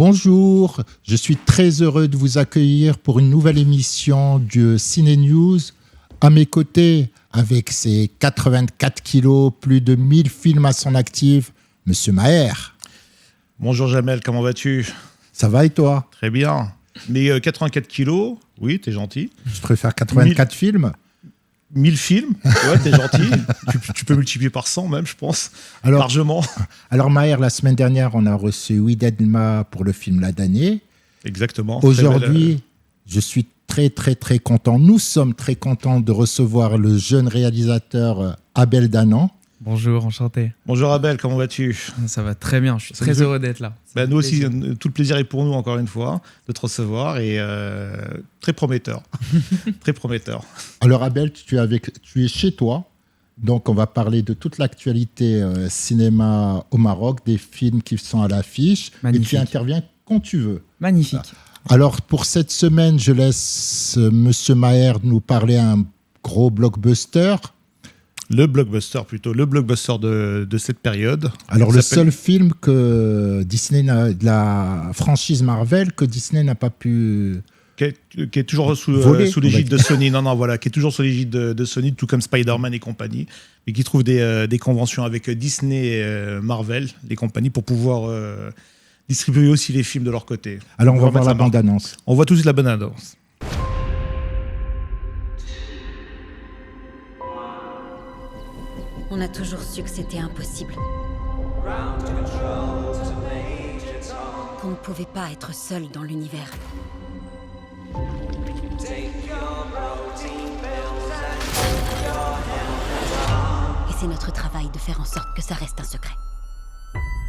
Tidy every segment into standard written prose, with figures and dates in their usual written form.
Bonjour, je suis très heureux de vous accueillir pour une nouvelle émission du Ciné News. À mes côtés, avec ses 84 kilos, plus de 1000 films à son actif, Monsieur Maher. Bonjour Jamel, comment vas-tu ? Ça va et toi ? Très bien. Mais 84 kilos, oui, t'es gentil. Je préfère 84 films. 1000 films, ouais, t'es gentil. tu peux multiplier par 100 même, je pense, largement. Alors Maher, la semaine dernière, on a reçu Ouid Edma pour le film La Damnée. Exactement. Aujourd'hui, je suis très content. Nous sommes très contents de recevoir le jeune réalisateur Abel Danan. Bonjour, enchanté. Bonjour Abel, comment vas-tu ? Ça va très bien, je suis très heureux d'être là. Nous aussi, tout le plaisir est pour nous, encore une fois, de te recevoir et très prometteur. Très prometteur. Alors Abel, tu es chez toi, donc on va parler de toute l'actualité cinéma au Maroc, des films qui sont à l'affiche. Magnifique. Et tu interviens quand tu veux. Magnifique. Alors pour cette semaine, je laisse Monsieur Maher nous parler un gros blockbuster. Le blockbuster de cette période. Alors le seul film que Disney de la franchise Marvel que Disney n'a pas pu qui est toujours sous l'égide de Sony. Qui est toujours sous l'égide de Sony, tout comme Spider-Man et compagnie, mais qui trouve des conventions avec Disney et Marvel, les compagnies, pour pouvoir distribuer aussi les films de leur côté. Alors on va voir la bande-annonce. On voit tout de suite la bande-annonce. On a toujours su que c'était impossible. Qu'on ne pouvait pas être seul dans l'univers. Et c'est notre travail de faire en sorte que ça reste un secret.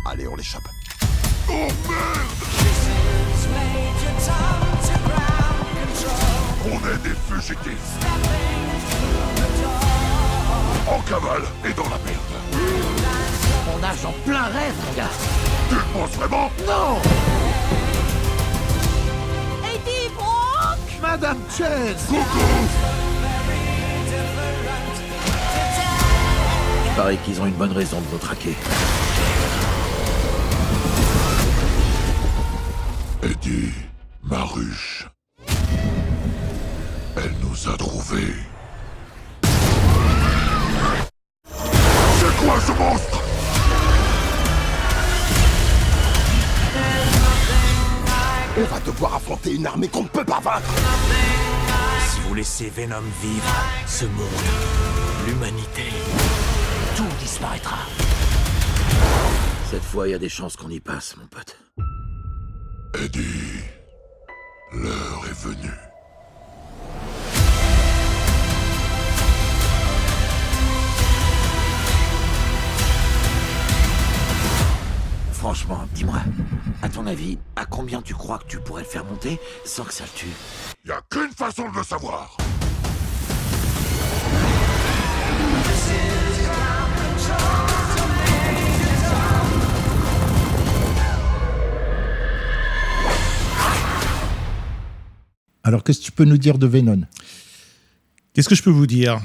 Allez, on l'échappe. On est des fugitifs. En cavale et dans la merde. On nage en plein rêve, mon gars. Tu le penses vraiment? Non. Eddie Brock! Madame Chen. Coucou. Il paraît qu'ils ont une bonne raison de nous traquer. Eddie, ma ruche. Elle nous a trouvés. C'est quoi ce monstre? On va devoir affronter une armée qu'on ne peut pas vaincre. Si vous laissez Venom vivre, ce monde, l'humanité, tout disparaîtra. Cette fois, il y a des chances qu'on y passe, mon pote. Eddie, l'heure est venue. Franchement, dis-moi, à ton avis, à combien tu crois que tu pourrais le faire monter sans que ça le tue? Y a qu'une façon de le savoir. Alors qu'est-ce que tu peux nous dire de Venom? Qu'est-ce que je peux vous dire ?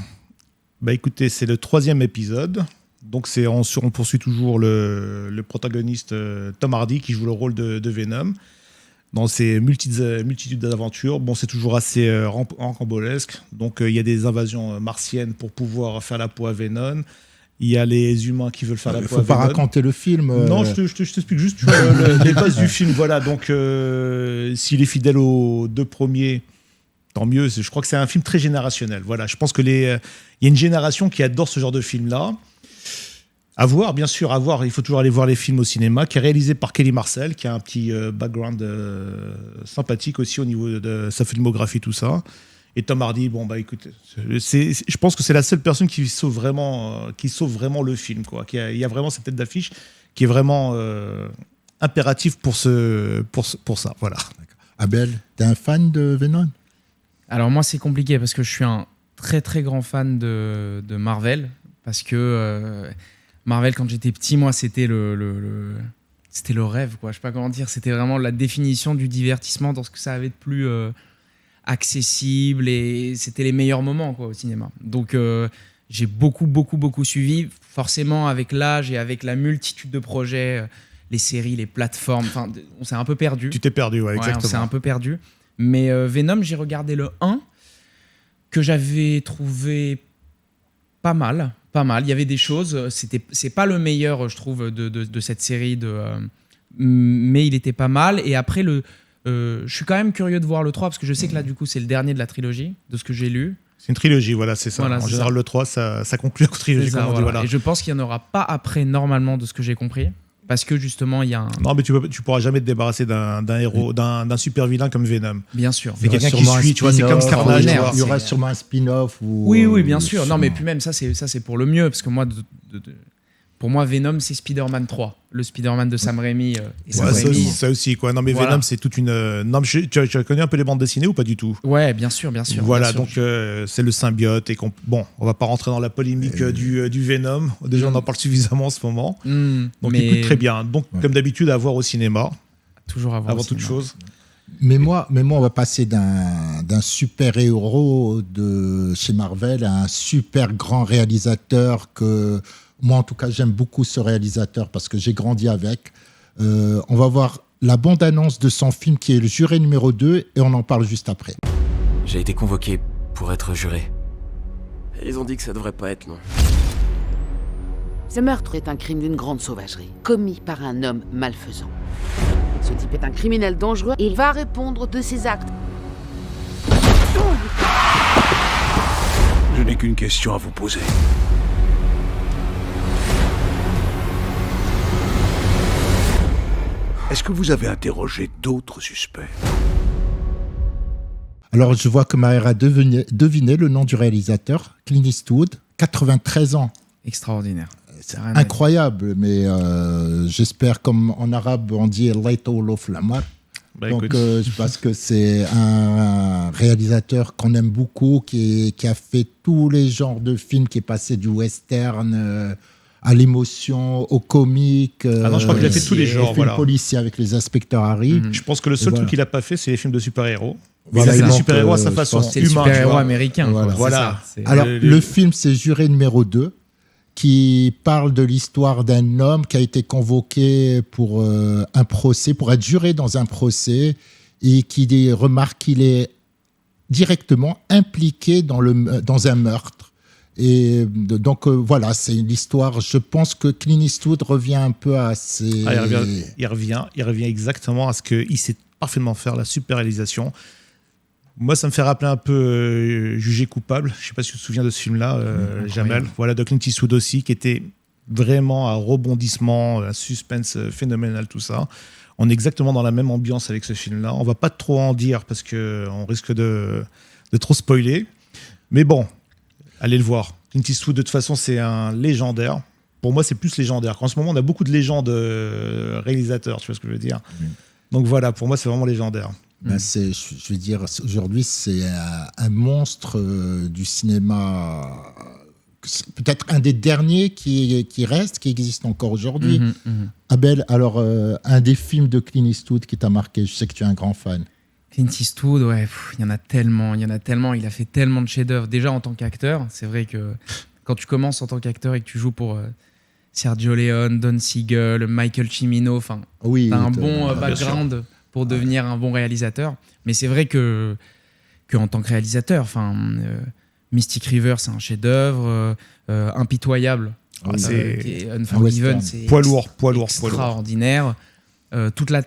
Écoutez, c'est le 3e épisode. Donc on poursuit toujours le protagoniste Tom Hardy qui joue le rôle de Venom dans ces multitudes d'aventures. Bon, c'est toujours assez rocambolesque. Donc il y a des invasions martiennes pour pouvoir faire la peau à Venom. Il y a les humains qui veulent faire la peau à Venom. Il ne faut pas raconter le film. Non, je t'explique juste les bases du film. Voilà, donc s'il est fidèle aux 2 premiers, tant mieux. Je crois que c'est un film très générationnel. Voilà, je pense que il y a une génération qui adore ce genre de film-là. À voir, bien sûr, à voir. Il faut toujours aller voir les films au cinéma, qui est réalisé par Kelly Marcel, qui a un petit background sympathique aussi au niveau de sa filmographie, tout ça. Et Tom Hardy, écoutez, je pense que c'est la seule personne qui sauve vraiment le film, quoi. Il y a vraiment cette tête d'affiche qui est vraiment impérative pour ça. Voilà. Abel, t'es un fan de Venom? Alors moi, c'est compliqué parce que je suis un très grand fan de Marvel. Parce que Marvel, quand j'étais petit, moi, c'était c'était le rêve, quoi. Je sais pas comment dire. C'était vraiment la définition du divertissement dans ce que ça avait de plus accessible, et c'était les meilleurs moments, quoi, au cinéma. Donc j'ai beaucoup suivi. Forcément, avec l'âge et avec la multitude de projets les séries, les plateformes. Enfin, on s'est un peu perdu. Tu t'es perdu, ouais, Ouais, exactement. on s'est un peu perdu. Mais Venom, j'ai regardé le 1 que j'avais trouvé pas mal. Il y avait des choses. C'est pas le meilleur, je trouve, de cette série, mais il était pas mal. Et après, je suis quand même curieux de voir le 3 parce que je sais que là, du coup, c'est le dernier de la trilogie, de ce que j'ai lu. C'est une trilogie, voilà, c'est ça. Voilà, en c'est général, ça. le 3, ça conclut la trilogie, C'est ça, comme on dit, voilà. voilà. Et je pense qu'il n'y en aura pas après, normalement, de ce que j'ai compris. Parce que justement, il y a un. Non, mais tu pourras jamais te débarrasser d'un héros, d'un super vilain comme Venom. Bien sûr. C'est quelqu'un qui sûrement un suit, tu vois, c'est comme spin-off, Carnage, tu extraordinaire. vois. Il y aura C'est- sûrement un spin-off. Oui, bien sûr. Non, mais puis même, ça, c'est pour le mieux. Parce que moi, pour moi, Venom, c'est Spider-Man 3. Le Spider-Man de Sam Raimi. Et Sam Ouais, ça, Raimi. ça aussi, quoi. Non, mais Voilà. Venom, c'est toute une. Non, mais tu as connu un peu les bandes dessinées ou pas du tout? Ouais, bien sûr. Voilà, bien sûr. donc c'est le symbiote. Bon, on va pas rentrer dans la polémique du Venom. Déjà, on en parle suffisamment en ce moment. Donc, mais écoute, très bien. Donc, comme d'habitude, à voir au cinéma, toujours avoir avant aussi, toute non. chose. Mais moi, on va passer d'un super-héros de chez Marvel à un super grand réalisateur que moi, en tout cas, j'aime beaucoup ce réalisateur parce que j'ai grandi avec. On va voir la bande-annonce de son film qui est le Juré numéro 2 et on en parle juste après. J'ai été convoqué pour être juré. Ils ont dit que ça devrait pas être, non. Ce meurtre est un crime d'une grande sauvagerie, commis par un homme malfaisant. Ce type est un criminel dangereux et il va répondre de ses actes. Je n'ai qu'une question à vous poser. Est-ce que vous avez interrogé d'autres suspects? Alors, je vois que Maher a deviné le nom du réalisateur, Clint Eastwood, 93 ans. Extraordinaire. C'est incroyable, mais j'espère, comme en arabe, on dit « Laytoul of Lamar ». Bah, Donc, écoute. je pense que c'est un réalisateur qu'on aime beaucoup, qui a fait tous les genres de films, qui est passé du western à l'émotion, au comique. Ah non, je crois qu'il a fait tous les genres, Film voilà. policier avec les inspecteurs Harry. Je pense que le seul Et voilà. truc qu'il a pas fait, c'est les films de super-héros. Voilà, il a fait donc, des super-héros à sa je façon, pense- C'est le humain, tu super-héros vois. américain. quoi. Voilà. C'est ça. Alors, Le- le film, c'est Juré numéro 2, qui parle de l'histoire d'un homme qui a été convoqué pour un procès, pour être juré dans un procès, et qui remarque qu'il est directement impliqué dans un meurtre. Et donc, voilà, c'est l'histoire. Je pense que Clint Eastwood revient un peu à ses... Ah, il revient exactement à ce qu'il sait parfaitement faire, la super réalisation. Moi, ça me fait rappeler un peu Jugé coupable. Je ne sais pas si tu te souviens de ce film-là, Jamel. Voilà, de Clint Eastwood aussi, qui était vraiment un rebondissement, un suspense phénoménal, tout ça. On est exactement dans la même ambiance avec ce film-là. On va pas trop en dire parce qu'on risque de trop spoiler. Mais bon, allez le voir. Clint Eastwood, de toute façon, c'est un légendaire. Pour moi, c'est plus légendaire. En ce moment, on a beaucoup de légendes réalisateurs, tu vois ce que je veux dire. Donc voilà, pour moi, c'est vraiment légendaire. Ben, je veux dire, aujourd'hui, c'est un monstre du cinéma, c'est peut-être un des derniers qui reste, qui existe encore aujourd'hui. Abel, alors, un des films de Clint Eastwood qui t'a marqué, je sais que tu es un grand fan. Clint Eastwood, ouais, il y en a tellement, il a fait tellement de chefs-d'œuvre. Déjà en tant qu'acteur, c'est vrai que quand tu commences en tant qu'acteur et que tu joues pour Sergio Leone, Don Siegel, Michael Cimino, enfin, Oui, t'as un t'as- bon bien background pour devenir un bon réalisateur. Mais c'est vrai que en tant que réalisateur, enfin, Mystic River, c'est un chef-d'œuvre, Impitoyable, c'est qui est un Unforgiven, western. c'est poids lourd. extraordinaire.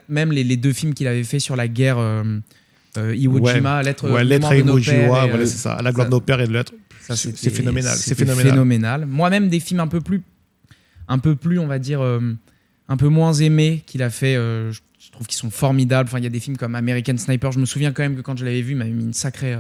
Même les deux films qu'il avait fait sur la guerre, Iwo Jima, Lettre à mémoire de nos Iwo Jima, pères, et, voilà, c'est ça. À la gloire de nos pères et de l'être. ça, C'est c'était- phénoménal. C'est c'était phénoménal. Moi-même, des films un peu plus, on va dire, un peu moins aimés qu'il a fait, je trouve qu'ils sont formidables. Enfin, il y a des films comme American Sniper. Je me souviens quand même que quand je l'avais vu, il m'avait mis une sacrée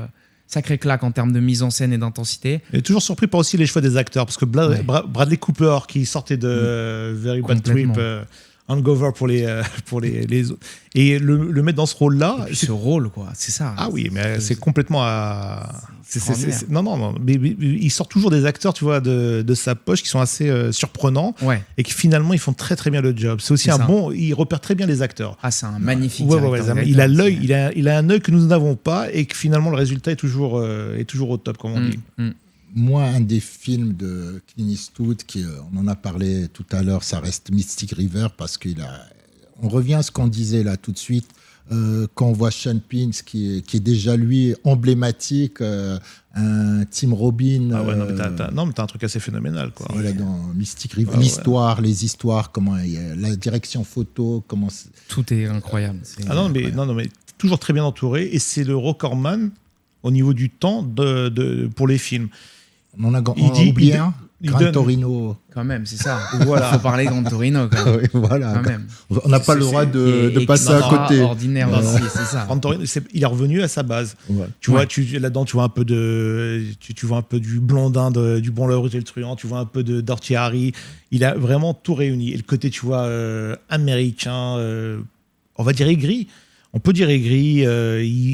claque en termes de mise en scène et d'intensité. Et toujours surpris par aussi les choix des acteurs, parce que Bradley Cooper, qui sortait de Very Bad Trip, Complètement. Hangover pour les autres, et le mettre dans ce rôle-là. Et puis ce rôle, quoi, c'est ça. Ah oui, mais c'est complètement à. extraordinaire. Non. Mais il sort toujours des acteurs, tu vois, de sa poche qui sont assez surprenants Ouais. et qui finalement ils font très très bien le job. C'est aussi C'est un ça. bon. Il repère très bien les acteurs. Ah, c'est un magnifique. Ouais, directeur il a d'acteur, l'œil, c'est- il a un œil que nous n'avons pas et que finalement le résultat est toujours au top, comme on dit. moi, un des films de Clint Eastwood, on en a parlé tout à l'heure, ça reste Mystic River, parce on revient à ce qu'on disait là tout de suite, quand on voit Sean Penn, qui est déjà lui emblématique, un Tim Robbins. Ah ouais, non, mais t'as un truc assez phénoménal, quoi. Voilà, dans Mystic River, les histoires, comment la direction photo, tout est incroyable. Non, mais toujours très bien entouré, et c'est le recordman au niveau du temps pour les films. On en a oublié un. Gran Torino. Quand même, c'est ça. Voilà. Il faut parler Gran Torino, quand même. Oui, voilà. Quand même. On n'a pas le droit de passer à côté. Ordinaire aussi, c'est ça. Gran Torino, il est revenu à sa base. Ouais. Tu vois, là-dedans, tu vois un peu tu vois un peu du Blondin, du Bon, le Rouge et le Truand, tu vois un peu de Dirty Harry. Il a vraiment tout réuni. Et le côté, tu vois, américain, on va dire aigri. On peut dire aigri,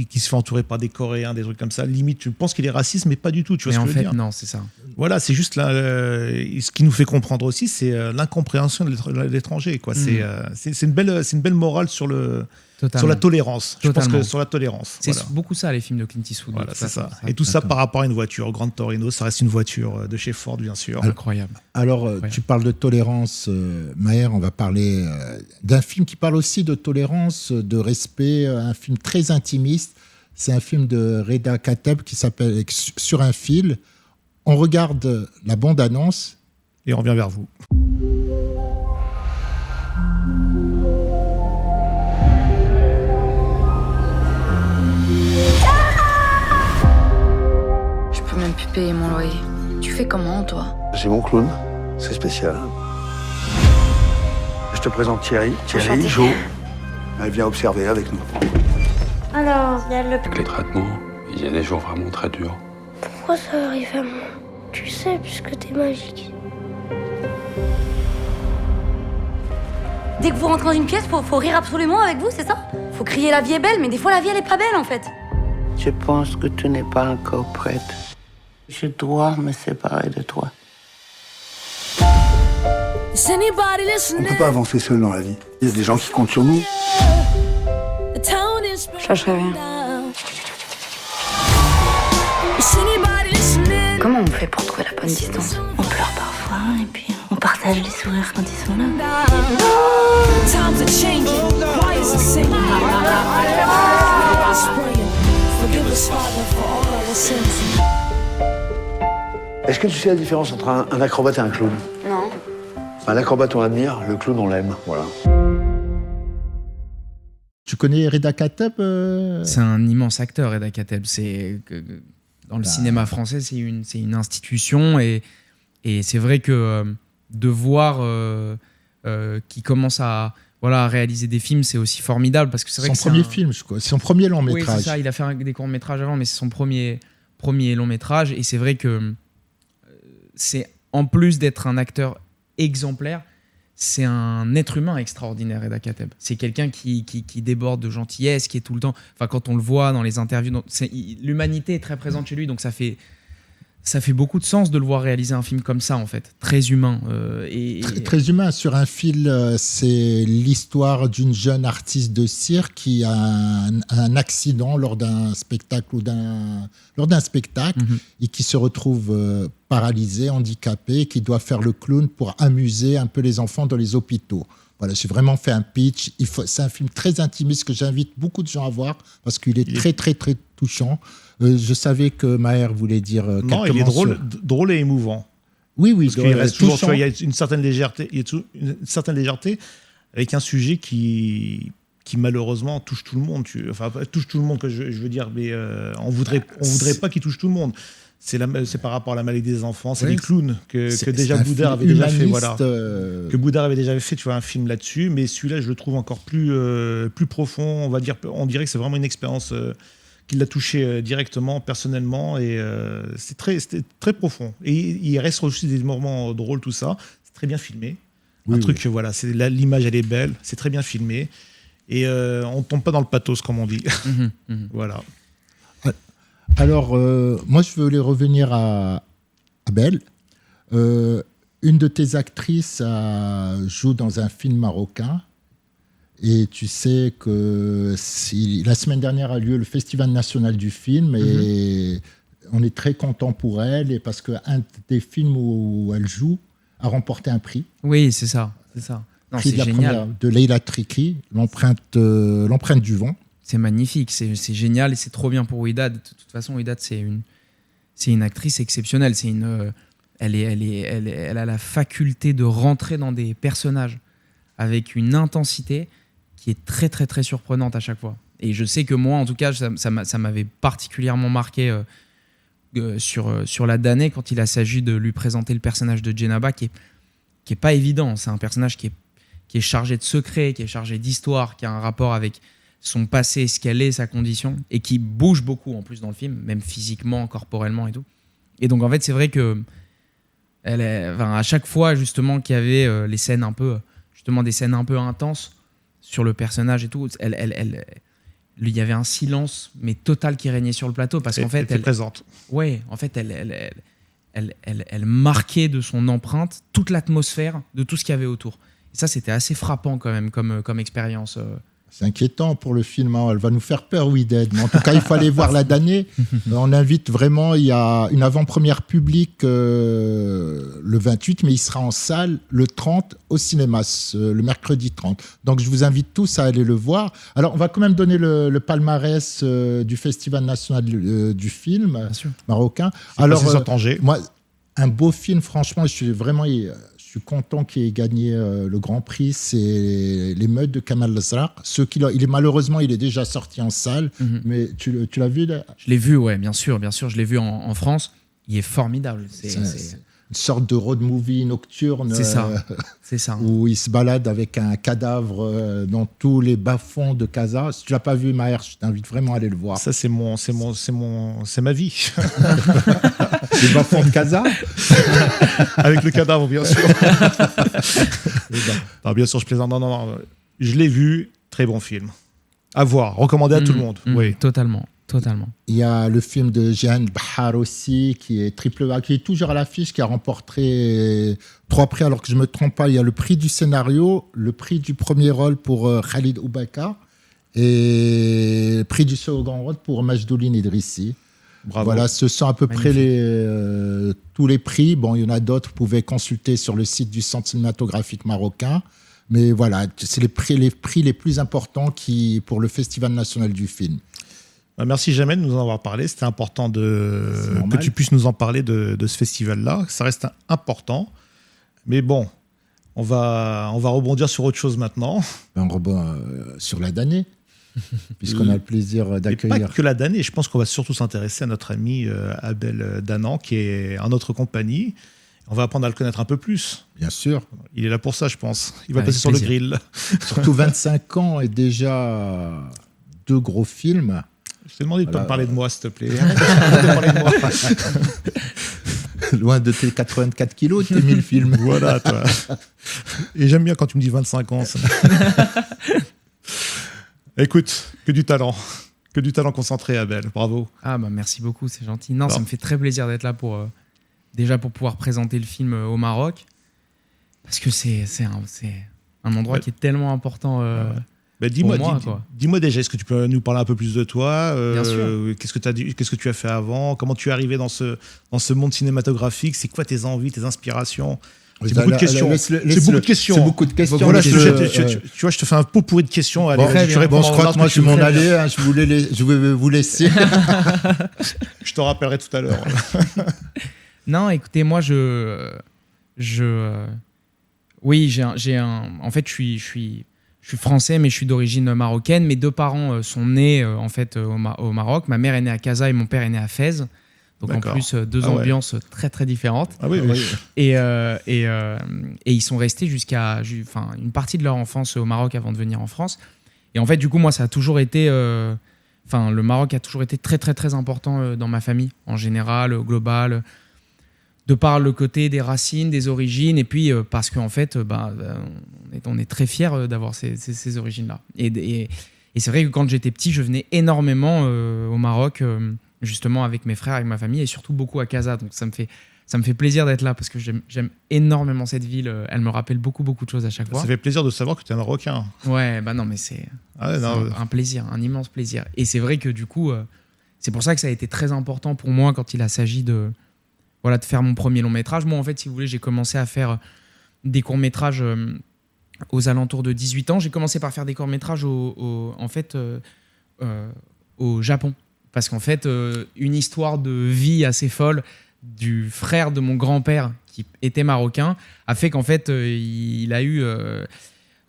qui se fait entourer par des Coréens, des trucs comme ça. Limite, tu penses qu'il est raciste, mais pas du tout. Tu vois ce que je veux dire ? Non, c'est ça. Voilà, c'est juste là. Ce qui nous fait comprendre aussi, c'est l'incompréhension de l'étranger. Quoi. C'est une belle morale sur la tolérance. Je pense que sur la tolérance. C'est voilà. beaucoup ça, les films de Clint Eastwood. Voilà, c'est ça. Et tout ça par rapport à une voiture. Gran Torino, ça reste une voiture de chez Ford, bien sûr. Incroyable. Alors, tu parles de tolérance, Maher, on va parler d'un film qui parle aussi de tolérance, de respect, un film très intimiste. C'est un film de Reda Kateb qui s'appelle Sur un fil. On regarde la bande-annonce. Et on revient vers vous. Je peux même plus payer mon loyer. Tu fais comment, toi? J'ai mon clown, c'est spécial. Je te présente Thierry. Thierry, Jo. Elle vient observer avec nous. Alors, il y a le... Avec les traitements, il y a des jours vraiment très durs. Pourquoi ça arrive à moi? Tu sais, puisque t'es magique. Dès que vous rentrez dans une pièce, faut rire absolument avec vous, c'est ça? Faut crier la vie est belle, mais des fois la vie elle est pas belle en fait. Je pense que tu n'es pas encore prête. Je dois me séparer de toi. On ne peut pas avancer seul dans la vie. Il y a des gens qui comptent sur nous. Je lâcherai rien. Comment on fait pour trouver la bonne distance? On pleure parfois, et puis on partage les sourires quand ils sont là. Est-ce que tu sais la différence entre un acrobate et un clown? Non. L'acrobate, on l'admire, le clown, on l'aime. Voilà. Tu connais Reda Kateb C'est un immense acteur, Reda Kateb. Dans le cinéma français, c'est une institution. Et c'est vrai que de voir qu'il commence à réaliser des films, c'est aussi formidable. Parce que c'est vrai son premier film, je crois. C'est son premier long métrage. Oui, c'est ça. Il a fait des courts-métrages avant, mais c'est son premier long métrage. Et c'est vrai que c'est, en plus d'être un acteur exemplaire, c'est un être humain extraordinaire, Reda Kateb. C'est quelqu'un qui déborde de gentillesse, qui est tout le temps... Enfin, quand on le voit dans les interviews, l'humanité est très présente chez lui, donc ça fait beaucoup de sens de le voir réaliser un film comme ça, en fait. Très humain. Très humain. Sur un fil, c'est l'histoire d'une jeune artiste de cirque qui a un accident lors d'un spectacle et qui se retrouve paralysée, handicapée, qui doit faire le clown pour amuser un peu les enfants dans les hôpitaux. Voilà, j'ai vraiment fait un pitch. C'est un film très intimiste que j'invite beaucoup de gens à voir parce qu'il est très, très, très touchant. Je savais que Maher voulait dire quelques mots. Non, il est drôle et émouvant. Oui, parce qu'il reste toujours, il y a une certaine légèreté, avec un sujet qui malheureusement touche tout le monde. Touche tout le monde, que je veux dire, mais on voudrait pas qu'il touche tout le monde. C'est par rapport à la maladie des enfants, c'est les clowns que déjà Boudard avait déjà fait, que Boudard avait déjà fait, tu vois, un film là-dessus, mais celui-là je le trouve encore plus profond, on dirait que c'est vraiment une expérience qui l'a touché directement, personnellement, et c'était très profond. Et il reste aussi des moments drôles, tout ça, c'est très bien filmé, l'image elle est belle, c'est très bien filmé, et on tombe pas dans le pathos comme on dit. Voilà. Alors, moi, je voulais revenir à Belle. Une de tes actrices joue dans un film marocain. Et tu sais que la semaine dernière a lieu le Festival national du film. Et on est très content pour elle et parce qu'un des films où elle joue a remporté un prix. Oui, c'est ça. Non, Prix c'est génial. de Leila Triki, l'empreinte du vent. C'est magnifique, c'est génial et c'est trop bien pour Ouidad. De toute façon, Ouidad, c'est une actrice exceptionnelle. Elle a la faculté de rentrer dans des personnages avec une intensité qui est très, très, très surprenante à chaque fois. Et je sais que moi, en tout cas, ça m'avait particulièrement marqué sur la damnée quand il a s'agi de lui présenter le personnage de Jenaba, qui est pas évident. C'est un personnage qui est chargé de secrets, qui est chargé d'histoire, qui a un rapport avec son passé, ce qu'elle est, sa condition, et qui bouge beaucoup en plus dans le film, même physiquement, corporellement et tout. Et donc en fait, c'est vrai que à chaque fois justement qu'il y avait les scènes des scènes un peu intenses sur le personnage et tout, il y avait un silence mais total qui régnait sur le plateau parce qu'en fait elle était présente. Ouais, en fait elle marquait de son empreinte toute l'atmosphère de tout ce qu'il y avait autour. Et ça, c'était assez frappant quand même comme expérience. C'est inquiétant pour le film, hein. Elle va nous faire peur, Ouidad. Mais en tout cas, il faut aller voir la damnée. On invite vraiment, il y a une avant-première publique le 28, mais il sera en salle le 30 au cinéma, le mercredi 30. Donc je vous invite tous à aller le voir. Alors on va quand même donner le palmarès du Festival national du film marocain. Alors moi, un beau film, franchement, je suis content qu'il ait gagné le Grand Prix, c'est L'émeute de Kamal Lasraq. Malheureusement, il est déjà sorti en salle, mais tu l'as vu là? Je l'ai vu, ouais, bien sûr, je l'ai vu en France. Il est formidable. C'est une sorte de road movie nocturne. C'est ça. Où il se balade avec un cadavre dans tous les bas-fonds de Casa. Si tu l'as pas vu, Maher, je t'invite vraiment à aller le voir. Ça, c'est ma vie. Les bas-fonds de Casa. Avec le cadavre, bien sûr. Non, bien sûr, je plaisante. Non. Je l'ai vu. Très bon film. À voir. Recommandé à tout le monde. Oui. Totalement. Il y a le film de Jehan Bahar aussi, qui est triple A, qui est toujours à l'affiche, qui a remporté 3 prix, alors que je ne me trompe pas. Il y a le prix du scénario, le prix du premier rôle pour Khalid Oubaka et le prix du second rôle pour Majdoulin Idrissi. Bravo. Voilà, ce sont à peu près tous les prix. Bon, il y en a d'autres, vous pouvez consulter sur le site du Centre cinématographique marocain. Mais voilà, c'est les prix les plus importants pour le Festival national du film. Merci Jamel de nous en avoir parlé. C'était important que tu puisses nous en parler de ce festival-là. Ça reste important. Mais bon, on va rebondir sur autre chose maintenant. On rebondit sur la damnée, puisqu'on a le plaisir d'accueillir. Pas que la damnée. Je pense qu'on va surtout s'intéresser à notre ami Abel Danan, qui est en notre compagnie. On va apprendre à le connaître un peu plus. Bien sûr. Il est là pour ça, je pense. Il va passer sur le grill. Surtout 25 ans et déjà 2 gros films. Je t'ai demandé de pas me parler de moi, s'il te plaît. De parler de moi. Loin de tes 84 kilos, tes 1000 films. Voilà, toi. Et j'aime bien quand tu me dis 25 ans. Ça. Écoute, que du talent concentré, Abel. Bravo. Ah bah merci beaucoup, c'est gentil. Non, ça me fait très plaisir d'être là pour pouvoir présenter le film au Maroc, parce que c'est un endroit qui est tellement important. Dis-moi déjà, est-ce que tu peux nous parler un peu plus de toi? Bien sûr. Qu'est-ce que tu as fait avant? Comment tu es arrivé dans ce monde cinématographique? C'est quoi tes envies, tes inspirations? C'est beaucoup de questions. C'est beaucoup de questions. Voilà, tu vois, je te fais un pot pourri de questions. Allez, tu réponds. Je crois que moi, je m'en allais. Je vais vous laisser. Je te rappellerai tout à l'heure. Non, écoutez, moi, oui, en fait, je suis français, mais je suis d'origine marocaine. Mes 2 parents sont nés en fait au Maroc. Ma mère est née à Casa et mon père est né à Fès. Donc en plus 2 ambiances très très différentes. Ah oui. Et ils sont restés jusqu'à une partie de leur enfance au Maroc avant de venir en France. Et en fait, du coup, moi, ça a toujours été, le Maroc a toujours été très très très important dans ma famille en général, au global. De par le côté des racines, des origines, et puis parce qu'en fait, on est très fiers d'avoir ces origines-là. Et c'est vrai que quand j'étais petit, je venais énormément au Maroc, justement avec mes frères, avec ma famille, et surtout beaucoup à Casa. Donc ça me fait plaisir d'être là, parce que j'aime énormément cette ville. Elle me rappelle beaucoup de choses à chaque fois. Ça fait plaisir de savoir que tu es un Marocain. Ouais, non, mais c'est un plaisir, un immense plaisir. Et c'est vrai que du coup, c'est pour ça que ça a été très important pour moi quand il a s'agi de faire mon premier long métrage. Moi, en fait, si vous voulez, j'ai commencé à faire des courts métrages aux alentours de 18 ans. J'ai commencé par faire des courts métrages au Japon. Parce qu'en fait, une histoire de vie assez folle du frère de mon grand-père qui était marocain a fait qu'en fait, il a eu,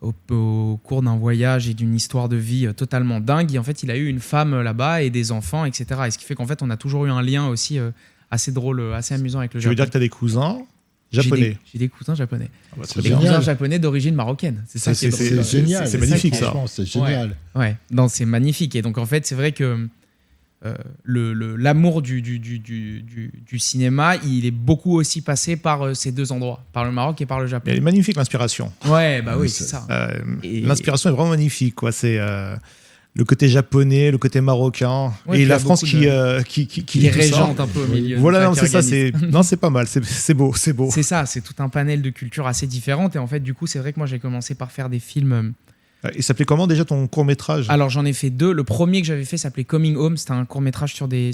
au cours d'un voyage et d'une histoire de vie totalement dingue, en fait, il a eu une femme là-bas et des enfants, etc. Et ce qui fait qu'en fait, on a toujours eu un lien aussi assez drôle, assez amusant avec le Japon. Tu veux dire que tu as des cousins japonais? J'ai des cousins japonais. Des cousins japonais d'origine marocaine. C'est ça qui est drôle. C'est génial. C'est magnifique, ça. C'est génial. Ouais. Non, c'est magnifique. Et donc, en fait, c'est vrai que l'amour du cinéma, il est beaucoup aussi passé par ces deux endroits, par le Maroc et par le Japon. Elle est magnifique, l'inspiration. Ouais, bah oui, c'est ça. L'inspiration est vraiment magnifique, quoi. C'est le côté japonais, le côté marocain, ouais, et la France qui régente un peu au milieu. Voilà, non, c'est ça. Non, c'est pas mal. C'est beau, c'est beau. C'est ça. C'est tout un panel de cultures assez différentes. Et en fait, du coup, c'est vrai que moi, j'ai commencé par faire des films. Il s'appelait comment déjà ton court-métrage? Alors j'en ai fait 2. Le premier que j'avais fait s'appelait Coming Home. C'était un court-métrage sur des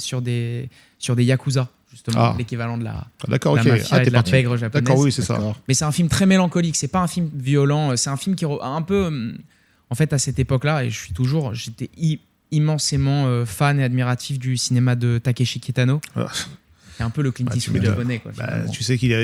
yakuza, justement, l'équivalent de la mafia et de la pègre japonaise. D'accord, oui, c'est ça. Mais c'est un film très mélancolique. C'est pas un film violent. C'est un film qui un peu, en fait, à cette époque-là, et j'étais immensément fan et admiratif du cinéma de Takeshi Kitano. C'est un peu le Clint Eastwood japonais, quoi. Tu sais qu'il a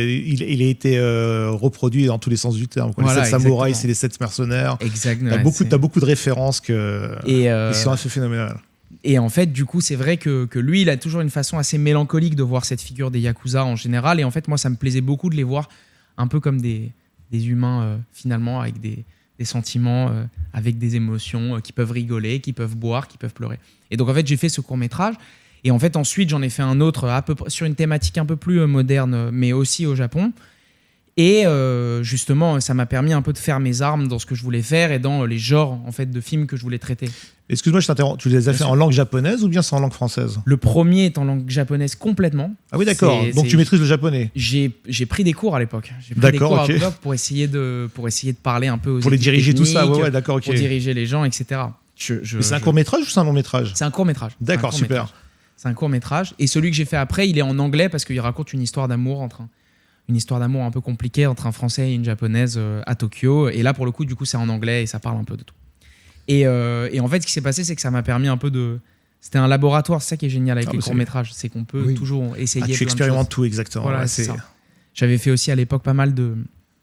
été reproduit dans tous les sens du terme. Voilà, les 7 samouraïs, c'est les 7 mercenaires. Exactement. T'as beaucoup de références qui sont assez phénoménales. Et en fait, du coup, c'est vrai que lui, il a toujours une façon assez mélancolique de voir cette figure des Yakuza en général. Et en fait, moi, ça me plaisait beaucoup de les voir un peu comme des humains, finalement, avec des sentiments, avec des émotions, qui peuvent rigoler, qui peuvent boire, qui peuvent pleurer. Et donc, en fait, j'ai fait ce court-métrage. Et en fait, ensuite, j'en ai fait un autre à peu près sur une thématique un peu plus moderne, mais aussi au Japon. Et justement, ça m'a permis un peu de faire mes armes dans ce que je voulais faire et dans les genres en fait, de films que je voulais traiter. Excuse-moi, je t'interromps. Tu les as fait en langue japonaise ou bien c'est en langue française? Le premier est en langue japonaise complètement. Ah oui, d'accord. Donc tu maîtrises le japonais? J'ai pris des cours à l'époque. J'ai pris des cours à l'époque pour essayer de parler un peu aux pour les diriger techniques, tout ça, ouais, d'accord, ok. Pour diriger les gens, etc. C'est un court-métrage ou c'est un long-métrage? C'est un court-métrage. D'accord, super. C'est un court-métrage. Et celui que j'ai fait après, il est en anglais parce qu'il raconte une histoire d'amour une histoire d'amour un peu compliquée entre un Français et une Japonaise à Tokyo. Et là, pour le coup, du coup, c'est en anglais et ça parle un peu de tout. Et en fait, ce qui s'est passé, c'est que ça m'a permis un peu de... C'était un laboratoire, c'est ça qui est génial avec les courts-métrages. C'est qu'on peut toujours essayer tu expérimentes tout, exactement. Voilà, c'est ça. J'avais fait aussi à l'époque pas mal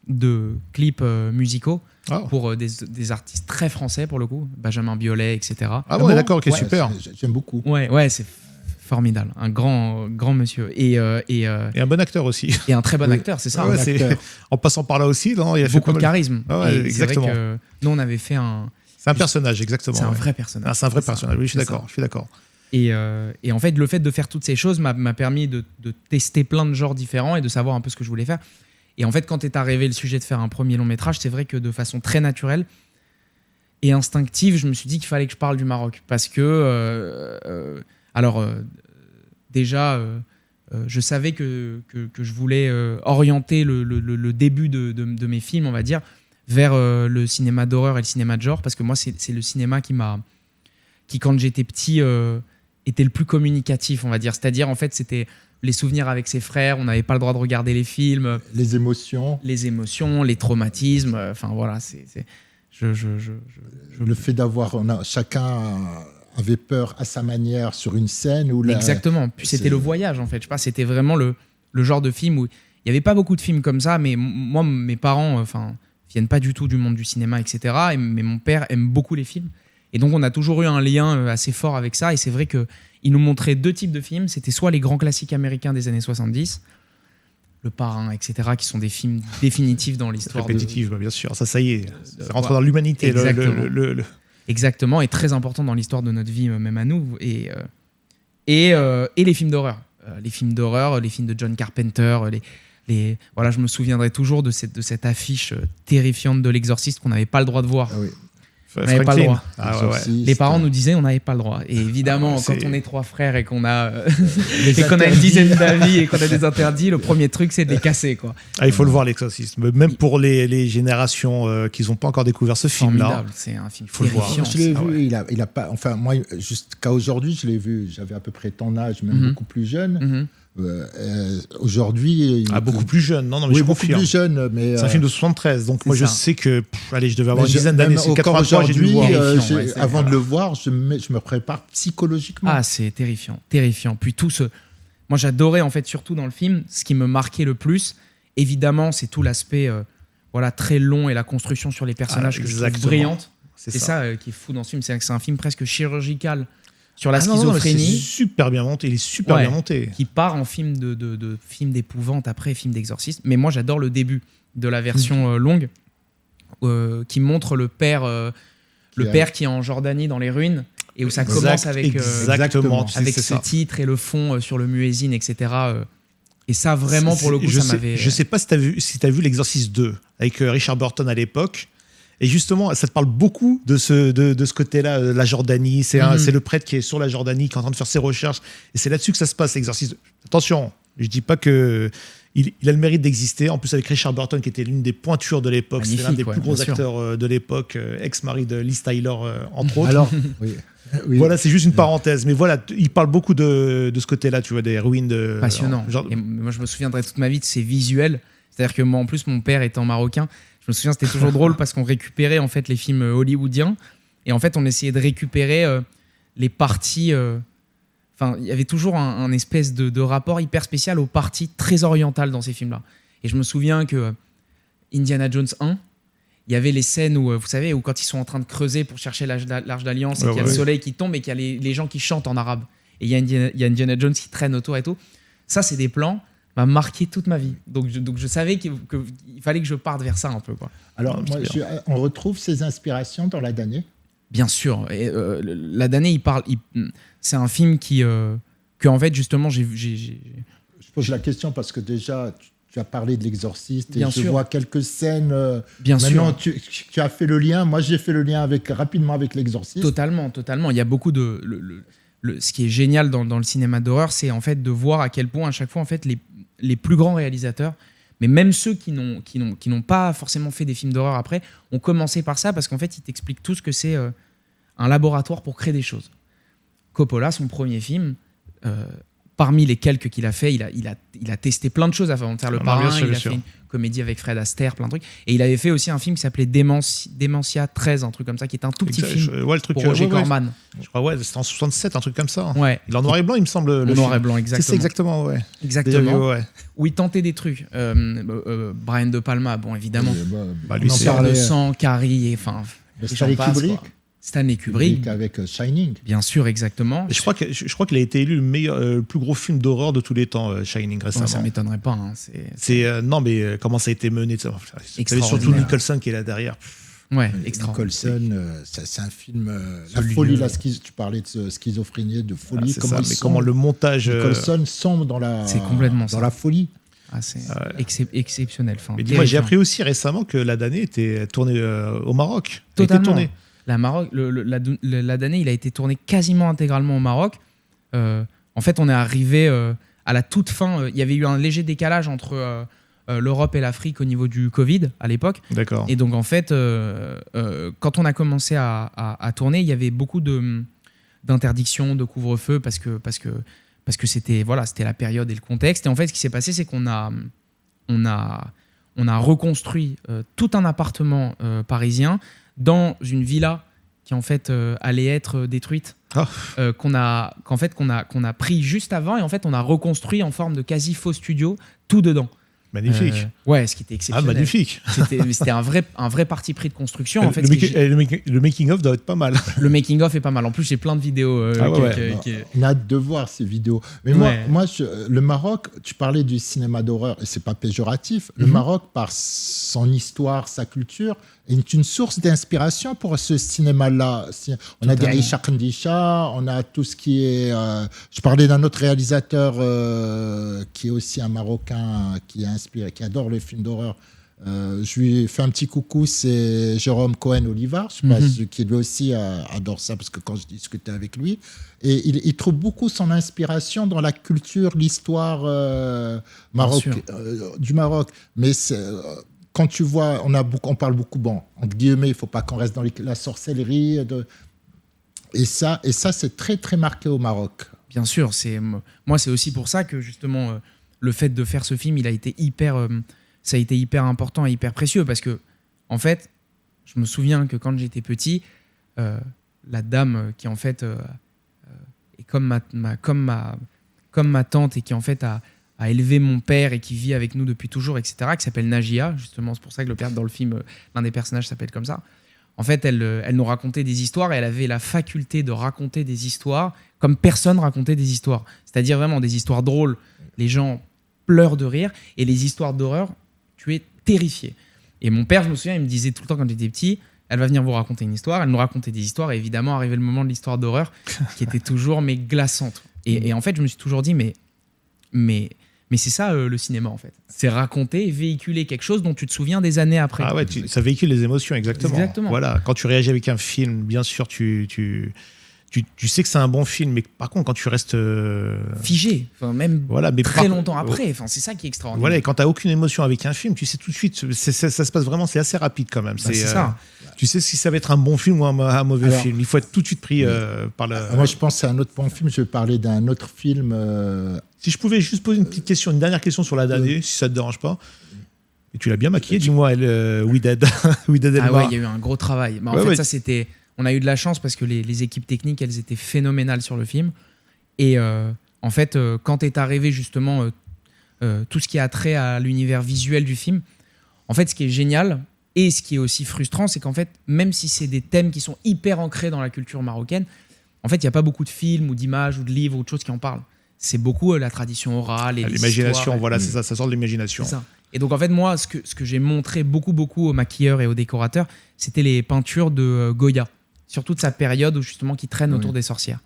de clips musicaux pour des artistes très français, pour le coup. Benjamin Biolay, etc. Ah ouais, d'accord, ok, super. J'aime beaucoup. Ouais, c'est formidable, un grand monsieur et un bon acteur aussi. Et un très bon acteur, c'est ça. En passant par là aussi, non, il a beaucoup de charisme. Exactement. C'est vrai que nous on avait fait c'est un personnage, exactement. C'est un vrai personnage. C'est un vrai personnage. Oui, je suis d'accord. Et en fait, le fait de faire toutes ces choses m'a permis de tester plein de genres différents et de savoir un peu ce que je voulais faire. Et en fait, quand est arrivé le sujet de faire un premier long métrage, c'est vrai que de façon très naturelle et instinctive, je me suis dit qu'il fallait que je parle du Maroc parce que déjà, je savais que je voulais orienter le début de mes films, on va dire, vers le cinéma d'horreur et le cinéma de genre, parce que moi, c'est le cinéma qui, quand j'étais petit, était le plus communicatif, on va dire. C'est-à-dire, en fait, c'était les souvenirs avec ses frères, on n'avait pas le droit de regarder les films. Les émotions, les traumatismes, enfin voilà, le fait d'avoir... chacun... avait peur à sa manière sur une scène où exactement. Puis c'était le voyage en fait. Je sais pas, c'était vraiment le genre de film où il y avait pas beaucoup de films comme ça, mais moi mes parents viennent pas du tout du monde du cinéma, etc. Mais mon père aime beaucoup les films et donc on a toujours eu un lien assez fort avec ça. Et c'est vrai que il nous montrait 2 types de films. C'était soit les grands classiques américains des années 70, Le Parrain, etc., qui sont des films définitifs dans l'histoire. Répétitifs, bien sûr. Ça y est, ça rentre dans l'humanité. Exactement. Exactement, et très important dans l'histoire de notre vie, même à nous. Et les films d'horreur. Les films d'horreur, les films de John Carpenter. Voilà, je me souviendrai toujours de cette affiche terrifiante de l'Exorciste qu'on n'avait pas le droit de voir. Ah oui. On n'avait pas le droit. Ah, ouais. Les parents nous disaient on n'avait pas le droit. Et évidemment, Ah, quand on est 3 frères et qu'on a, et qu'on a une dizaine d'amis et qu'on a des interdits, le premier truc, c'est de les casser, quoi. Ah, il faut le voir, l'Exorcisme. Même pour les générations qui n'ont pas encore découvert ce film-là. Formidable. C'est un film faut le voir. terrifiant. Je l'ai vu, il a pas. Enfin, moi, jusqu'à aujourd'hui, je l'ai vu. J'avais à peu près ton âge, même beaucoup plus jeune. Aujourd'hui. Beaucoup plus jeune. Non, mais oui, je beaucoup confirme. plus jeune. Mais, c'est un film de 73. Donc, moi, je sais que. Allez, je devais avoir une dizaine même d'années. C'est encore 83, j'ai dû le aujourd'hui, voir. avant de le voir, je me prépare psychologiquement. Ah, c'est terrifiant. Terrifiant. Puis tout ce. Moi, j'adorais, en fait, surtout dans le film, ce qui me marquait le plus, évidemment, c'est tout l'aspect très long et la construction sur les personnages que je trouve brillante. C'est ça qui est fou dans ce film. C'est que c'est un film presque chirurgical sur la schizophrénie. C'est super bien monté. Il est super bien monté. Qui part en film de film d'épouvante, après film d'exorcisme. Mais moi, j'adore le début de la version longue qui montre le père qui est en Jordanie dans les ruines et où ça commence avec ce titre et le fond sur le muezzin, etc. Et ça, vraiment, pour le coup, ça m'avait... Je sais pas si t'as vu l'Exorciste 2 avec Richard Burton à l'époque. Et justement, ça te parle beaucoup de ce côté-là, la Jordanie. C'est le prêtre qui est sur la Jordanie, qui est en train de faire ses recherches. Et c'est là-dessus que ça se passe, l'exorcisme. Attention, je dis pas que il a le mérite d'exister. En plus, avec Richard Burton, qui était l'une des pointures de l'époque. C'était l'un des plus gros acteurs de l'époque, ex-mari de Liz Tyler, entre autres. Alors, oui. Voilà, c'est juste une parenthèse. Mais voilà, il parle beaucoup de ce côté-là, tu vois, des ruines de... Passionnant. Et moi, je me souviendrai toute ma vie de ces visuels. C'est-à-dire que moi, en plus, mon père étant marocain, je me souviens, c'était toujours drôle parce qu'on récupérait en fait les films hollywoodiens et en fait, on essayait de récupérer les parties. Enfin, il y avait toujours un espèce de rapport hyper spécial aux parties très orientales dans ces films-là. Et je me souviens que Indiana Jones 1, il y avait les scènes où, vous savez, où quand ils sont en train de creuser pour chercher l'Arche d'Alliance et qu'il y a le soleil qui tombe et qu'il y a les gens qui chantent en arabe. Et il y a Indiana Jones qui traîne autour et tout. Ça, c'est des plans m'a marqué toute ma vie. Donc je savais qu'il fallait que je parte vers ça un peu, quoi. Alors, on retrouve ces inspirations dans La damnée. Bien sûr. Et, La damnée, c'est un film que en fait, justement, j'ai... Je pose la question parce que déjà, tu as parlé de l'Exorciste et je vois quelques scènes. Bien maintenant, sûr. Tu as fait le lien. Moi, j'ai fait le lien rapidement avec l'Exorciste. Totalement. Il y a beaucoup de... ce qui est génial dans le cinéma d'horreur, c'est en fait de voir à quel point à chaque fois en fait les plus grands réalisateurs, mais même ceux qui n'ont pas forcément fait des films d'horreur après, ont commencé par ça parce qu'en fait ils t'expliquent tous que c'est un laboratoire pour créer des choses. Coppola, son premier film, parmi les quelques qu'il a fait, il a testé plein de choses avant de faire Le Parrain. Il a fait une comédie avec Fred Astaire, plein de trucs. Et il avait fait aussi un film qui s'appelait Dementia 13, un truc comme ça, qui est un tout petit film pour Roger Corman. Je crois, c'était en 67, un truc comme ça. Ouais. Il est en noir et blanc, il me semble. En noir et blanc, exactement. C'est exactement, ouais. Exactement. Où il tentait des trucs. Brian De Palma, bon, évidemment. Lui, Sœur de sang, Carrie, enfin... Stanley Kubrick avec Shining. Bien sûr, exactement. Et je crois qu'il a été élu le plus gros film d'horreur de tous les temps, Shining, récemment. Ça m'étonnerait pas. Hein. Non, mais comment ça a été mené, c'est surtout Nicholson qui est là derrière. Ouais, extraordinaire. Nicholson, c'est un film. La folie, tu parlais de schizophrénie, de folie. Comment le montage. Nicholson sombre dans la folie. Ah, c'est exceptionnel. Enfin, mais dis-moi, j'ai appris aussi récemment que La damnée était tournée au Maroc. Totalement. La damnée, il a été tourné quasiment intégralement au Maroc. En fait, on est arrivé à la toute fin. Il y avait eu un léger décalage entre l'Europe et l'Afrique au niveau du Covid à l'époque. D'accord. Et donc, en fait, quand on a commencé à tourner, il y avait beaucoup d'interdictions, de couvre-feu parce que c'était la période et le contexte. Et en fait, ce qui s'est passé, c'est qu'on a reconstruit tout un appartement parisien dans une villa qui en fait allait être détruite, qu'on a pris juste avant, et en fait on a reconstruit en forme de quasi faux studio tout dedans. Magnifique. Ouais, ce qui était exceptionnel. Ah, magnifique. C'était un vrai parti pris de construction. En fait, le making-of doit être pas mal. Le making-of est pas mal. En plus, j'ai plein de vidéos. On a hâte de voir ces vidéos. Mais moi le Maroc, tu parlais du cinéma d'horreur, et c'est pas péjoratif. Le Maroc, par son histoire, sa culture, est une source d'inspiration pour ce cinéma-là. On a des Aïcha Kandisha, on a tout ce qui est... je parlais d'un autre réalisateur qui est aussi un Marocain qui est inspiré, qui adore les films d'horreur, Je lui fais un petit coucou, c'est Jérôme Cohen-Olivard, je pense, qui lui aussi adore ça, parce que quand je discutais avec lui, et il trouve beaucoup son inspiration dans la culture, l'histoire du Maroc. Mais quand tu vois, on parle beaucoup, entre guillemets, il ne faut pas qu'on reste dans la sorcellerie, et ça c'est très, très marqué au Maroc. Bien sûr, moi c'est aussi pour ça que justement le fait de faire ce film, ça a été hyper important et hyper précieux, parce que en fait, je me souviens que quand j'étais petit, la dame qui en fait est comme ma tante et qui en fait a élevé mon père et qui vit avec nous depuis toujours, etc., qui s'appelle Najia, justement, c'est pour ça que dans le film, l'un des personnages s'appelle comme ça. En fait, elle nous racontait des histoires et elle avait la faculté de raconter des histoires comme personne racontait des histoires. C'est-à-dire vraiment des histoires drôles. Les gens pleurent de rire, et les histoires d'horreur, tu es terrifié. Et mon père, je me souviens, il me disait tout le temps quand j'étais petit, elle va venir vous raconter une histoire, elle nous racontait des histoires, et évidemment, arrivait le moment de l'histoire d'horreur, qui était toujours glaçante. Et en fait, je me suis toujours dit, mais c'est ça le cinéma, en fait. C'est raconter et véhiculer quelque chose dont tu te souviens des années après. Ah ouais, ça véhicule les émotions, exactement. Voilà, quand tu réagis avec un film, bien sûr, tu sais que c'est un bon film, mais par contre, quand tu restes figé, même très longtemps après, c'est ça qui est extraordinaire. Voilà, et quand tu n'as aucune émotion avec un film, tu sais tout de suite, ça se passe vraiment, c'est assez rapide quand même. C'est ça. Tu sais si ça va être un bon film ou un mauvais film. Il faut être tout de suite pris par le. Moi, je pense que c'est un autre bon film. Je vais parler d'un autre film. Si je pouvais juste poser une dernière question sur la damnée, si ça te dérange pas. Et tu l'as bien maquillé, dis-moi, We Dead. We Dead Ah ouais, il y a eu un gros travail. En fait, ça c'était. On a eu de la chance parce que les équipes techniques, elles étaient phénoménales sur le film. Et en fait, quand est arrivé justement tout ce qui a trait à l'univers visuel du film, en fait, ce qui est génial et ce qui est aussi frustrant, c'est qu'en fait, même si c'est des thèmes qui sont hyper ancrés dans la culture marocaine, en fait, il n'y a pas beaucoup de films ou d'images ou de livres ou de choses qui en parlent. C'est beaucoup la tradition orale et l'imagination. Voilà, c'est ça sort de l'imagination. C'est ça. Et donc, en fait, moi, ce que j'ai montré beaucoup aux maquilleurs et aux décorateurs, c'était les peintures de Goya, surtout de sa période où justement qui traîne autour des sorcières.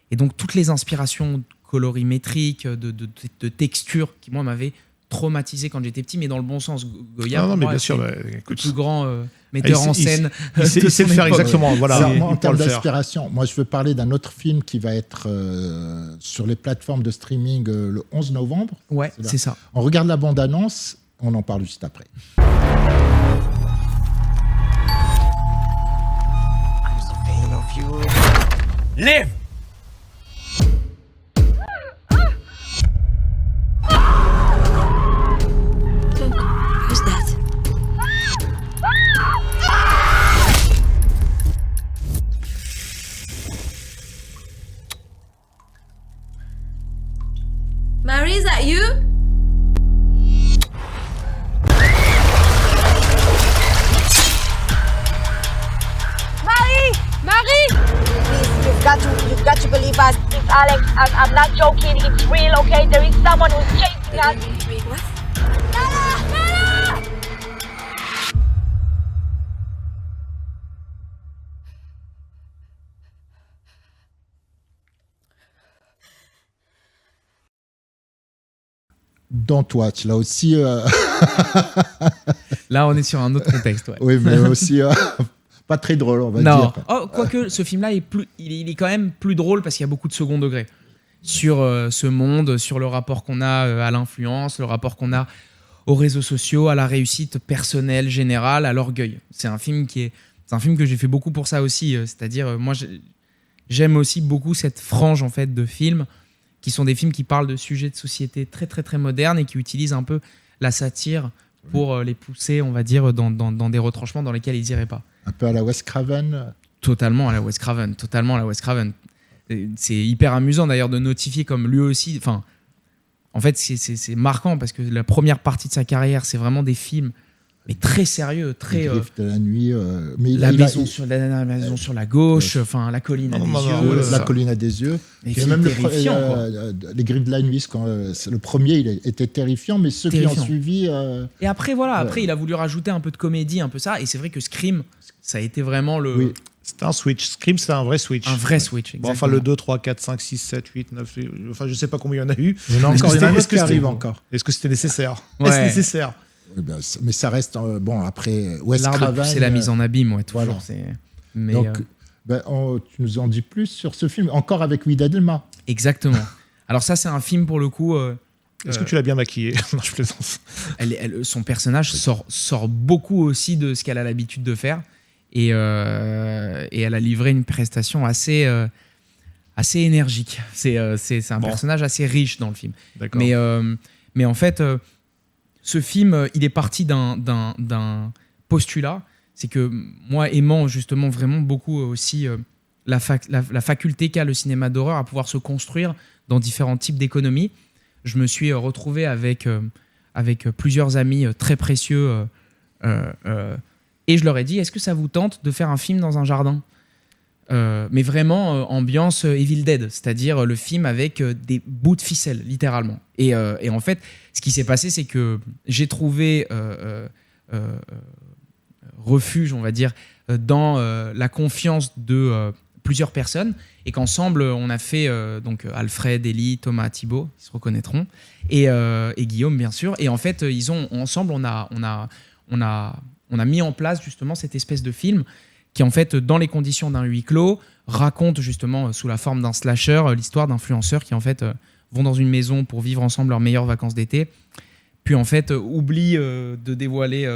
Et donc toutes les inspirations colorimétriques, de textures qui moi m'avaient traumatisé quand j'étais petit, mais dans le bon sens. Goya, non, mais moi, bien sûr, le plus grand metteur en scène. Il sait le faire exactement. Voilà. En termes d'inspiration, moi je veux parler d'un autre film qui va être sur les plateformes de streaming le 11 novembre. Ouais, c'est ça. On regarde la bande-annonce, on en parle juste après. Live! Who's that? Mary, is that you? You've got to believe us. It's Alex. I'm not joking. It's real, okay? There is someone who's chasing us. Wait, what? Don't Watch, là aussi. Là, on est sur un autre contexte. Ouais. Oui, mais aussi pas très drôle, on va dire. Oh, quoique, ce film-là, il est quand même plus drôle parce qu'il y a beaucoup de second degré sur ce monde, sur le rapport qu'on a à l'influence, le rapport qu'on a aux réseaux sociaux, à la réussite personnelle, générale, à l'orgueil. C'est un film que j'ai fait beaucoup pour ça aussi. C'est-à-dire, moi, j'aime aussi beaucoup cette frange en fait de films qui sont des films qui parlent de sujets de société très très très modernes et qui utilisent un peu la satire pour les pousser, on va dire, dans des retranchements dans lesquels ils n'iraient pas. Un peu à la Wes Craven. Totalement à la Wes Craven. C'est hyper amusant d'ailleurs de notifier comme lui aussi. Enfin, en fait, c'est marquant parce que la première partie de sa carrière, c'est vraiment des films mais très sérieux, très. Les Griffes de la nuit. Mais la maison sur la gauche, enfin la colline à des yeux. La colline à des yeux. Et même terrifiant, les Griffes de la nuit, le premier, il était terrifiant, mais ceux qui ont suivi. Et après, voilà, après, il a voulu rajouter un peu de comédie, un peu ça. Et c'est vrai que Scream, ça a été vraiment le. Oui. C'était un switch. Scream, c'était un vrai switch. Un vrai switch, exactement. Bon, enfin, le 2, 3, 4, 5, 6, 7, 8, 9. Enfin, je sais pas combien il y en a eu. Il y en a encore, est-ce que c'était nécessaire? Ouais. Est-ce nécessaire? Mais ça reste bon après Wes L'art de Craven. pousser la mise en abîme, ouais, toujours. Voilà. Mais donc, tu nous en dis plus sur ce film, encore avec Ouida Delma. Exactement. Alors ça, c'est un film pour le coup. Est-ce que tu l'as bien maquillée? Non, je plaisante. Son personnage sort beaucoup aussi de ce qu'elle a l'habitude de faire, et elle a livré une prestation assez énergique. C'est un personnage assez riche dans le film. D'accord. Mais en fait, ce film, il est parti d'un postulat. C'est que moi, aimant justement vraiment beaucoup aussi la faculté qu'a le cinéma d'horreur à pouvoir se construire dans différents types d'économies, je me suis retrouvé avec plusieurs amis très précieux et je leur ai dit, est-ce que ça vous tente de faire un film dans un jardin ? Mais vraiment ambiance Evil Dead, c'est-à-dire le film avec des bouts de ficelle, littéralement. Et en fait, ce qui s'est passé, c'est que j'ai trouvé refuge, on va dire, dans la confiance de plusieurs personnes, et qu'ensemble, on a fait donc Alfred, Elie, Thomas, Thibaut, ils se reconnaîtront, et Guillaume, bien sûr. Et en fait, ensemble, on a mis en place justement cette espèce de film qui, en fait, dans les conditions d'un huis clos, raconte justement sous la forme d'un slasher l'histoire d'influenceurs qui, en fait, vont dans une maison pour vivre ensemble leurs meilleures vacances d'été, puis en fait oublient de dévoiler,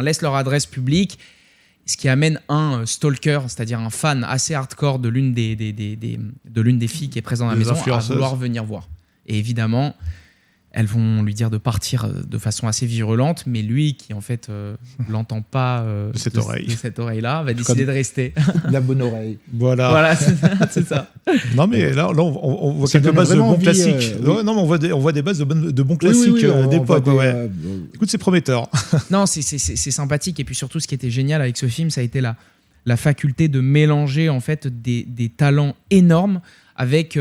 laissent leur adresse publique, ce qui amène un stalker, c'est-à-dire un fan assez hardcore de l'une des filles qui est présente dans la maison, à vouloir venir voir. Et évidemment, elles vont lui dire de partir de façon assez virulente, mais lui, qui en fait l'entend pas de cette oreille-là, va décider de rester. La bonne oreille. Voilà, c'est ça. Non, mais là on voit quelques bases de bons classiques. Oui. Non, mais on voit des bases de bons classiques d'époque. Écoute, c'est prometteur. Non, c'est sympathique. Et puis surtout, ce qui était génial avec ce film, ça a été la faculté de mélanger en fait des talents énormes avec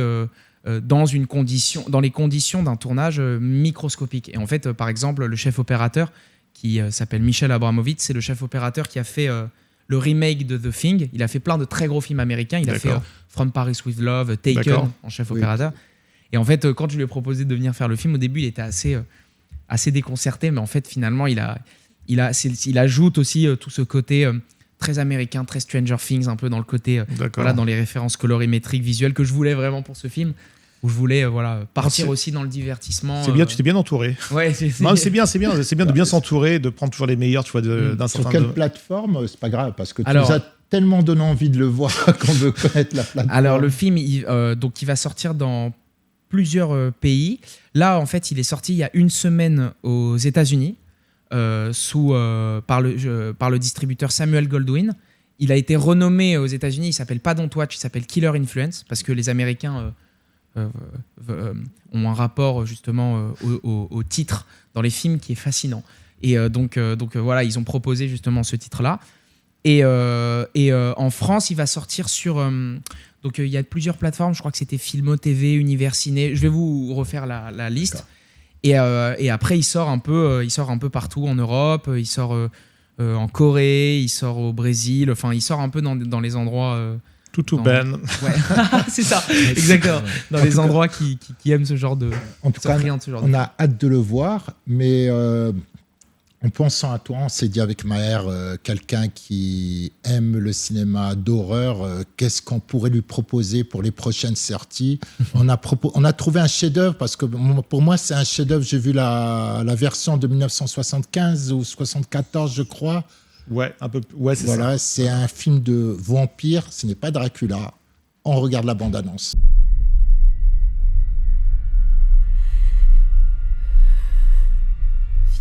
dans les conditions d'un tournage microscopique. Et en fait, par exemple, le chef opérateur qui s'appelle Michel Abramovitz, c'est le chef opérateur qui a fait le remake de The Thing. Il a fait plein de très gros films américains. Il a fait From Paris with Love, Taken en chef opérateur. Et en fait, quand je lui ai proposé de venir faire le film, au début, il était assez déconcerté, mais en fait, finalement, il ajoute aussi tout ce côté très américain, très Stranger Things, un peu dans le côté, dans les références colorimétriques, visuelles que je voulais vraiment pour ce film, où je voulais partir aussi dans le divertissement. C'est bien, tu t'es bien entouré. Ouais, c'est bien de bien s'entourer, de prendre toujours les meilleurs, tu vois, d'un certain. Sur quelle plateforme ? C'est pas grave, parce que tu nous as tellement donné envie de le voir qu'on veut connaître la plateforme. Alors le film, il va sortir dans plusieurs pays. Là, en fait, il est sorti il y a une semaine aux États-Unis. Par le distributeur Samuel Goldwyn. Il a été renommé aux États-Unis, il s'appelle pas Don't Watch, il s'appelle Killer Influence, parce que les Américains ont un rapport justement au titre dans les films qui est fascinant. Et donc voilà, ils ont proposé justement ce titre-là. Et en France, il va sortir sur... donc il y a plusieurs plateformes, je crois que c'était Filmo TV, Univers Ciné, je vais vous refaire la liste. Et après, il sort un peu partout en Europe, il sort en Corée, il sort au Brésil, enfin, il sort un peu dans les endroits... Ben. Ouais, c'est ça, exactement. Dans les endroits qui aiment ce genre de... En tout cas, on a hâte de le voir, mais en pensant à toi, on s'est dit avec Maher, quelqu'un qui aime le cinéma d'horreur, qu'est-ce qu'on pourrait lui proposer pour les prochaines sorties ? On a trouvé un chef-d'œuvre, parce que pour moi, c'est un chef-d'œuvre. J'ai vu la version de 1975 ou 74, je crois. Ouais, un peu. Ouais, c'est ça. Voilà, c'est un film de vampire. Ce n'est pas Dracula. On regarde la bande-annonce.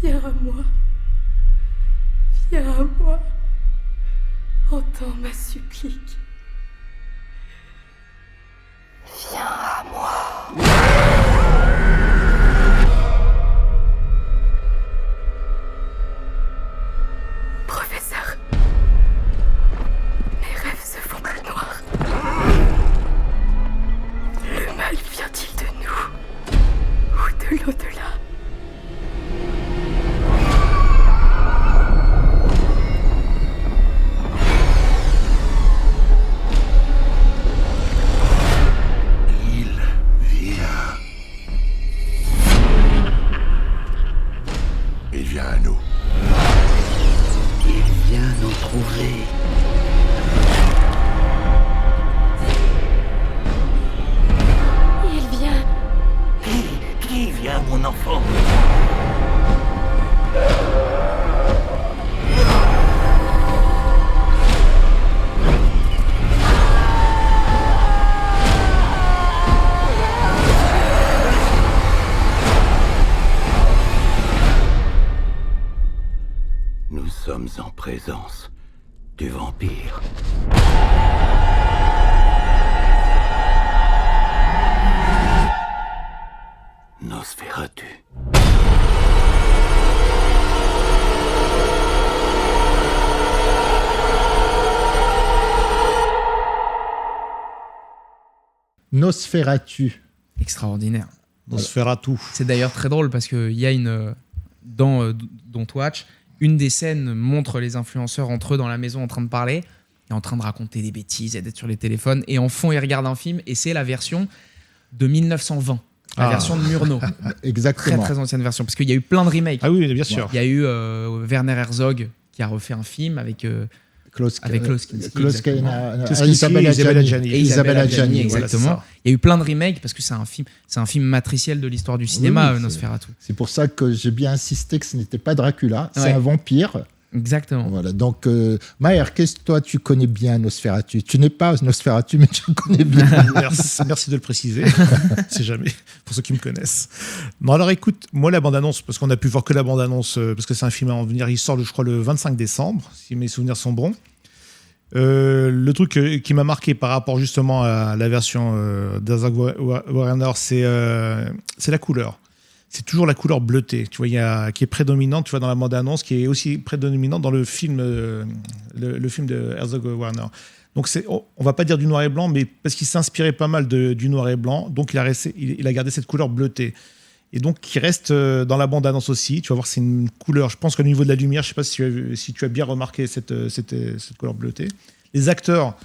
Viens à moi. Viens à moi. Entends ma supplique. Viens à moi. Professeur, mes rêves se font plus noirs. Le mal vient-il de nous ou de l'au-delà ? Il vient sommes en présence du vampire. Nosferatu. Nosferatu. Extraordinaire. Nosferatu. C'est d'ailleurs très drôle parce qu'il y a dans Don't Watch, une des scènes montre les influenceurs entre eux dans la maison en train de parler et en train de raconter des bêtises et d'être sur les téléphones. Et en fond, ils regardent un film et c'est la version de 1920. La version de Murnau. Exactement. Très, très ancienne version. Parce qu'il y a eu plein de remakes. Ah oui, bien sûr. Il y a eu Werner Herzog qui a refait un film avec Klaus Kinski, Isabelle Adjani, exactement. Il y a eu plein de remakes parce que c'est un film matriciel de l'histoire du cinéma, Nosferatu. C'est pour ça que j'ai bien insisté que ce n'était pas Dracula, c'est un vampire. Exactement. Voilà. Donc, Maher, qu'est-ce que toi tu connais bien Nosferatu? Tu n'es pas Nosferatu, mais tu le connais bien. Merci de le préciser. C'est jamais pour ceux qui me connaissent. Non, alors écoute, moi la bande-annonce, parce qu'on a pu voir que la bande-annonce, parce que c'est un film à en venir, il sort, je crois, le 25 décembre, si mes souvenirs sont bons. Le truc qui m'a marqué par rapport justement à la version d'Herzog Werner, c'est la couleur. C'est toujours la couleur bleutée, tu vois, qui est prédominante, tu vois, dans la bande-annonce, qui est aussi prédominante dans le film de Herzog Werner. Donc on va pas dire du noir et blanc, mais parce qu'il s'inspirait pas mal du noir et blanc, donc il a gardé cette couleur bleutée. Et donc qui reste dans la bande-annonce aussi. Tu vas voir, c'est une couleur. Je pense qu'au niveau de la lumière, je sais pas si tu as bien remarqué cette couleur bleutée. Les acteurs,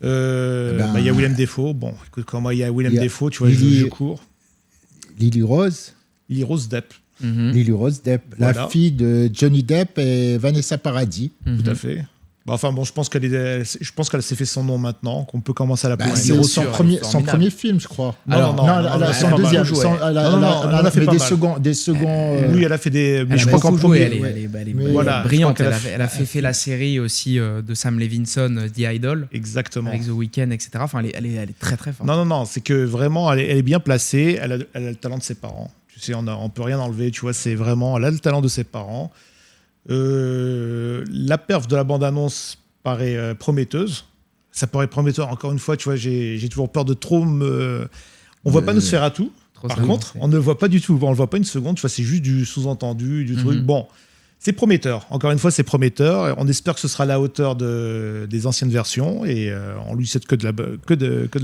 il y a Willem Dafoe. Bon, écoute, comment il y a Willem Dafoe, tu vois, je cours. Lily Rose Depp. Lily Rose Depp, la fille de Johnny Depp et Vanessa Paradis. Tout à fait. Enfin bon, je pense qu'elle s'est fait son nom maintenant, qu'on peut commencer à la poser. C'est son premier film, je crois. Non, son deuxième. Elle a fait des seconds. Oui, elle a fait des. Mais je crois qu'en premier, elle est brillante. Elle a fait la série aussi de Sam Levinson, The Idol. Exactement. Avec The Weeknd, etc. Enfin, elle est très très forte. Non, c'est que vraiment, elle est bien placée. Elle a le talent de ses parents. Tu sais, on peut rien enlever. Tu vois, c'est vraiment, elle a le talent de ses parents. La perf de la bande-annonce paraît prometteuse. Ça paraît prometteur. Encore une fois, tu vois, j'ai toujours peur de trop me. On voit pas Nosferatu. Par contre, on ne le voit pas du tout. On le voit pas une seconde. Tu vois, c'est juste du sous-entendu, du truc. Bon, c'est prometteur. Encore une fois, c'est prometteur. On espère que ce sera à la hauteur des anciennes versions et on lui souhaite que de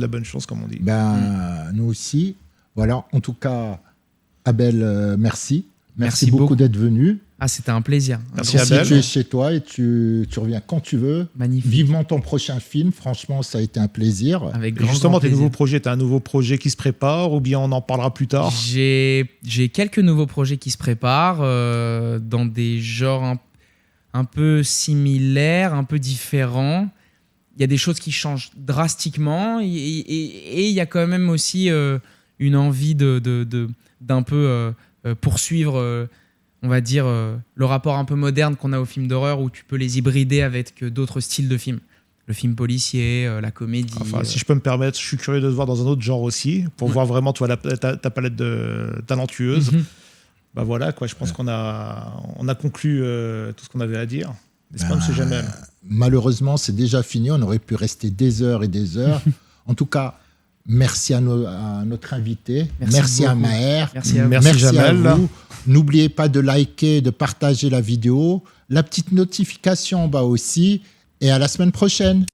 la bonne chance, comme on dit. Nous aussi. Voilà. En tout cas, Abel, merci. Merci beaucoup d'être venu. C'était un plaisir. Merci Abel. Tu es chez toi et tu reviens quand tu veux. Magnifique. Vivement ton prochain film. Franchement, ça a été un plaisir. Avec justement, tes nouveaux projets, tu as un nouveau projet qui se prépare ou bien on en parlera plus tard? J'ai quelques nouveaux projets qui se préparent dans des genres un peu similaires, un peu différents. Il y a des choses qui changent drastiquement et il y a quand même aussi une envie d'un peu poursuivre... on va dire, le rapport un peu moderne qu'on a aux films d'horreur où tu peux les hybrider avec d'autres styles de films. Le film policier, la comédie. Enfin, si je peux me permettre, je suis curieux de te voir dans un autre genre aussi, pour voir vraiment toi, ta palette talentueuse. Bah voilà, quoi, je pense qu'on a conclu tout ce qu'on avait à dire. N'est-ce pas, M. Jamel? Malheureusement, c'est déjà fini. On aurait pu rester des heures et des heures. En tout cas, merci à notre invité. Merci à Maher. Merci Jamel. À vous. N'oubliez pas de liker, de partager la vidéo. La petite notification en bas aussi. Et à la semaine prochaine.